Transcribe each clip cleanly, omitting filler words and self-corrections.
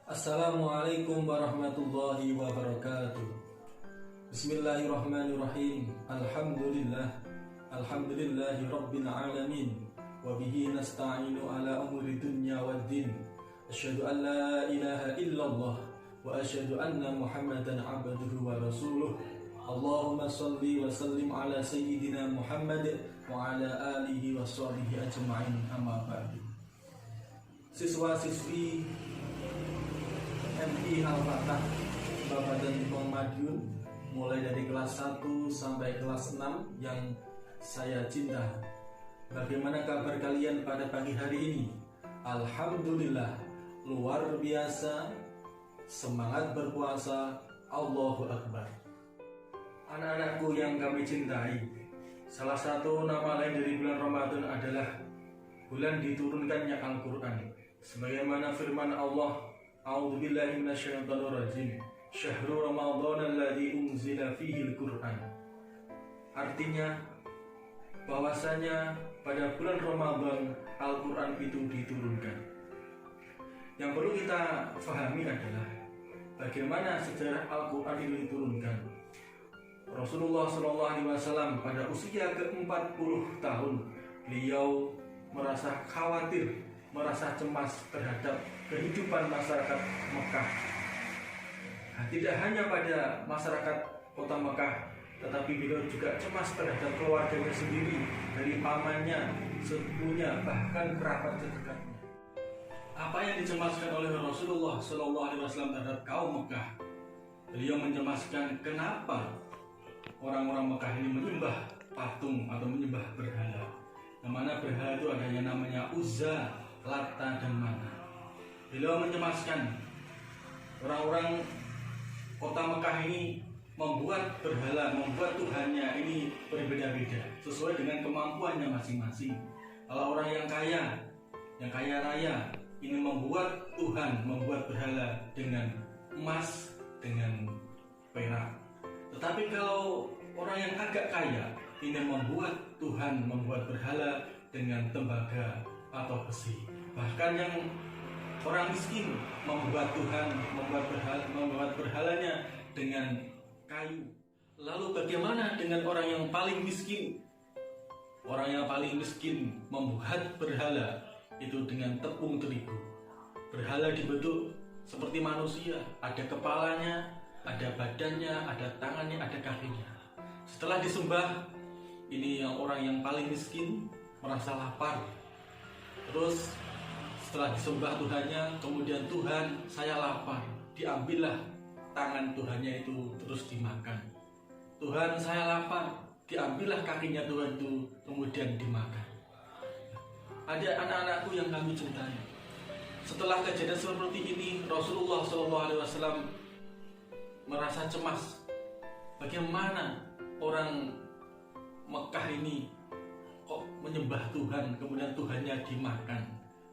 Assalamualaikum warahmatullahi wabarakatuh. Bismillahirrahmanirrahim. Alhamdulillahi rabbil alamin. Wa bihi nasta'inu ala umuri dunya waddin. Asyhadu an la ilaha illallah wa asyhadu anna Muhammadan abduhu wa rasuluh. Allahumma salli wa sallim ala sayyidina Muhammad wa ala alihi wa sahbihi ajma'in, amma ba'du. Siswa-siswi MI Al-Fatah Babadan Madiun, mulai dari kelas 1 sampai kelas 6 yang saya cinta. Bagaimana kabar kalian pada pagi hari ini? Alhamdulillah, luar biasa, semangat berpuasa, Allahu Akbar. Anak-anakku yang kami cintai, salah satu nama lain dari bulan Ramadan adalah bulan diturunkannya Al-Quran. Sebagaimana firman Allah, A'udzubillahi minasyaitonirrajim. Syahrul Ramadan alladzi unzila fihi al-Qur'an. Artinya bahwasanya pada bulan Ramadan Al-Qur'an itu diturunkan. Yang perlu kita fahami adalah bagaimana sejarah Al-Qur'an itu diturunkan. Rasulullah SAW pada usia ke-40 tahun beliau merasa khawatir, merasa cemas terhadap kehidupan masyarakat Mekah. Tidak hanya pada masyarakat kota Mekah, tetapi beliau juga cemas terhadap keluarganya sendiri, dari pamannya, sepupunya, bahkan kerabat terdekatnya. Apa yang dicemaskan oleh Rasulullah SAW terhadap kaum Mekah? Beliau mencemaskan kenapa orang-orang Mekah ini menyembah patung atau menyembah berhala. Yang mana berhala itu ada yang namanya Uzza, Lata, dan Mana. Beliau mencemaskan orang-orang kota Mekah ini membuat berhala, membuat Tuhannya ini berbeda-beda sesuai dengan kemampuannya masing-masing. Kalau orang yang kaya raya ini membuat Tuhan, membuat berhala dengan emas, dengan perak. Tetapi kalau orang yang agak kaya ini membuat Tuhan, membuat berhala dengan tembaga atau besi. Bahkan yang orang miskin membuat Tuhan, membuat berhalanya dengan kayu. Lalu bagaimana dengan orang yang paling miskin? Orang yang paling miskin membuat berhala itu dengan tepung terigu. Berhala dibentuk seperti manusia, ada kepalanya, ada badannya, ada tangannya, ada kakinya. Setelah disembah, ini yang orang yang paling miskin merasa lapar. Terus setelah disembah Tuhannya, kemudian Tuhan, saya lapar. Diambillah tangan Tuhannya itu terus dimakan. Tuhan, saya lapar. Diambillah kakinya Tuhan itu kemudian dimakan. Ada anak-anakku yang kami cintai. Setelah kejadian seperti ini, Rasulullah SAW merasa cemas. Bagaimana orang Mekah ini kok menyembah Tuhan, kemudian Tuhannya dimakan.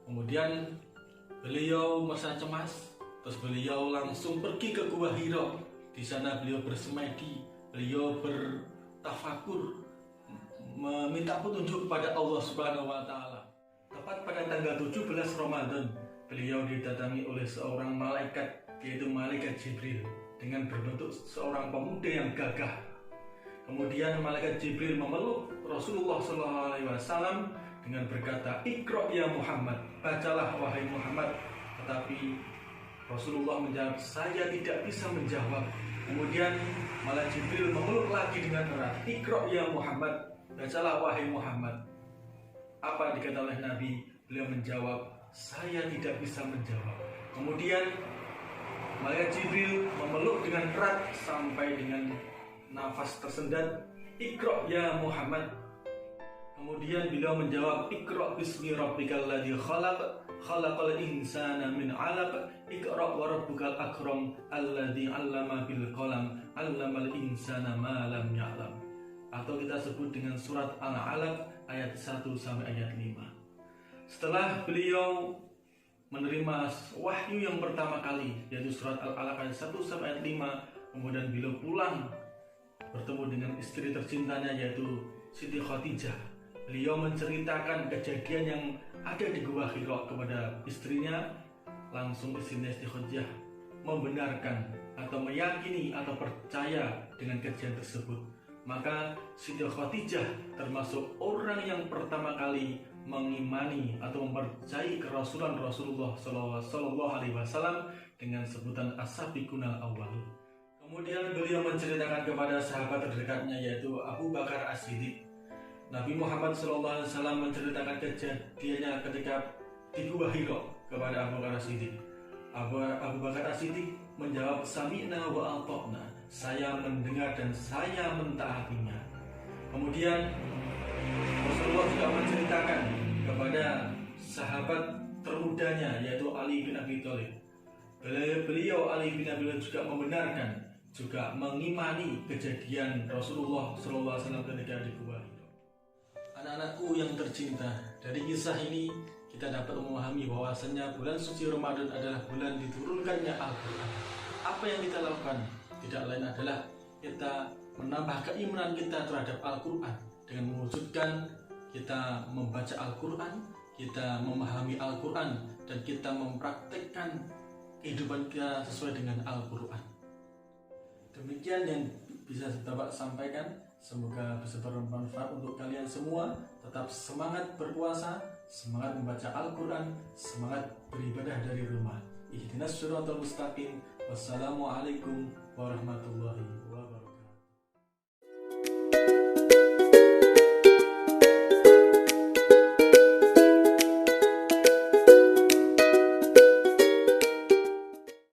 Kemudian beliau merasa cemas, terus beliau langsung pergi ke Gua Hira. Di sana beliau bersemedi, beliau bertafakur, meminta petunjuk kepada Allah Subhanahu wa taala. Tepat pada tanggal 17 Ramadan, beliau didatangi oleh seorang malaikat, yaitu malaikat Jibril, dengan berbentuk seorang pemuda yang gagah. Kemudian malaikat Jibril memeluk Rasulullah SAW dengan berkata, "Iqra ya Muhammad, bacalah wahai Muhammad." Tetapi Rasulullah menjawab, "Saya tidak bisa menjawab." Kemudian malaikat Jibril memeluk lagi dengan erat, "Iqra ya Muhammad, bacalah wahai Muhammad." Apa dikata oleh Nabi? Beliau menjawab, "Saya tidak bisa menjawab." Kemudian malaikat Jibril memeluk dengan erat sampai dengan nafas tersendat, "Iqra ya Muhammad." Kemudian beliau menjawab, "Iqra bismi rabbikal ladzi khalaq, khalaqal insana min 'alaq, iqra wa rabbukal akram, alladzi 'allama bil qalam, 'allamal insana ma lam ya'lam." Atau kita sebut dengan surat Al-Alaq ayat 1 sampai ayat 5. Setelah beliau menerima wahyu yang pertama kali, yaitu surat Al-Alaq ayat 1 sampai ayat 5, kemudian beliau pulang bertemu dengan istri tercintanya, yaitu Siti Khadijah. Beliau menceritakan kejadian yang ada di Gua Hira kepada istrinya. langsung istighojah, membenarkan atau meyakini atau percaya dengan kejadian tersebut. Maka Siti Khadijah termasuk orang yang pertama kali mengimani atau mempercayai kerasulan Rasulullah Sallallahu Alaihi Wasallam dengan sebutan as-sabiqunal awwal. Kemudian beliau menceritakan kepada sahabat terdekatnya yaitu Abu Bakar As-Siddiq. Nabi Muhammad Sallallahu Alaihi Wasallam menceritakan kejadiannya ketika di Gua Hira kepada Abu Bakar As-Siddiq. Abu Bakar As-Siddiq menjawab, sami'na wa ata'na, saya mendengar dan saya mentaatinya. Kemudian Rasulullah juga menceritakan kepada sahabat termudanya yaitu Ali bin Abi Thalib. Beliau Ali bin Abi Thalib juga membenarkan, juga mengimani kejadian Rasulullah SAW ketika di Gua Hira. Anak-anakku yang tercinta, dari kisah ini kita dapat memahami bahwasannya bulan suci Ramadan adalah bulan diturunkannya Al-Quran. Apa yang kita lakukan tidak lain adalah kita menambah keimanan kita terhadap Al-Quran dengan mewujudkan kita membaca Al-Quran, kita memahami Al-Quran, dan kita mempraktekkan kehidupan kita sesuai dengan Al-Quran. Demikian yang bisa Bapak sampaikan. Semoga bisa bermanfaat untuk kalian semua. Tetap semangat berpuasa, semangat membaca Al-Quran, semangat beribadah dari rumah. Ihdinas siratal mustaqim. Wassalamualaikum warahmatullahi wabarakatuh.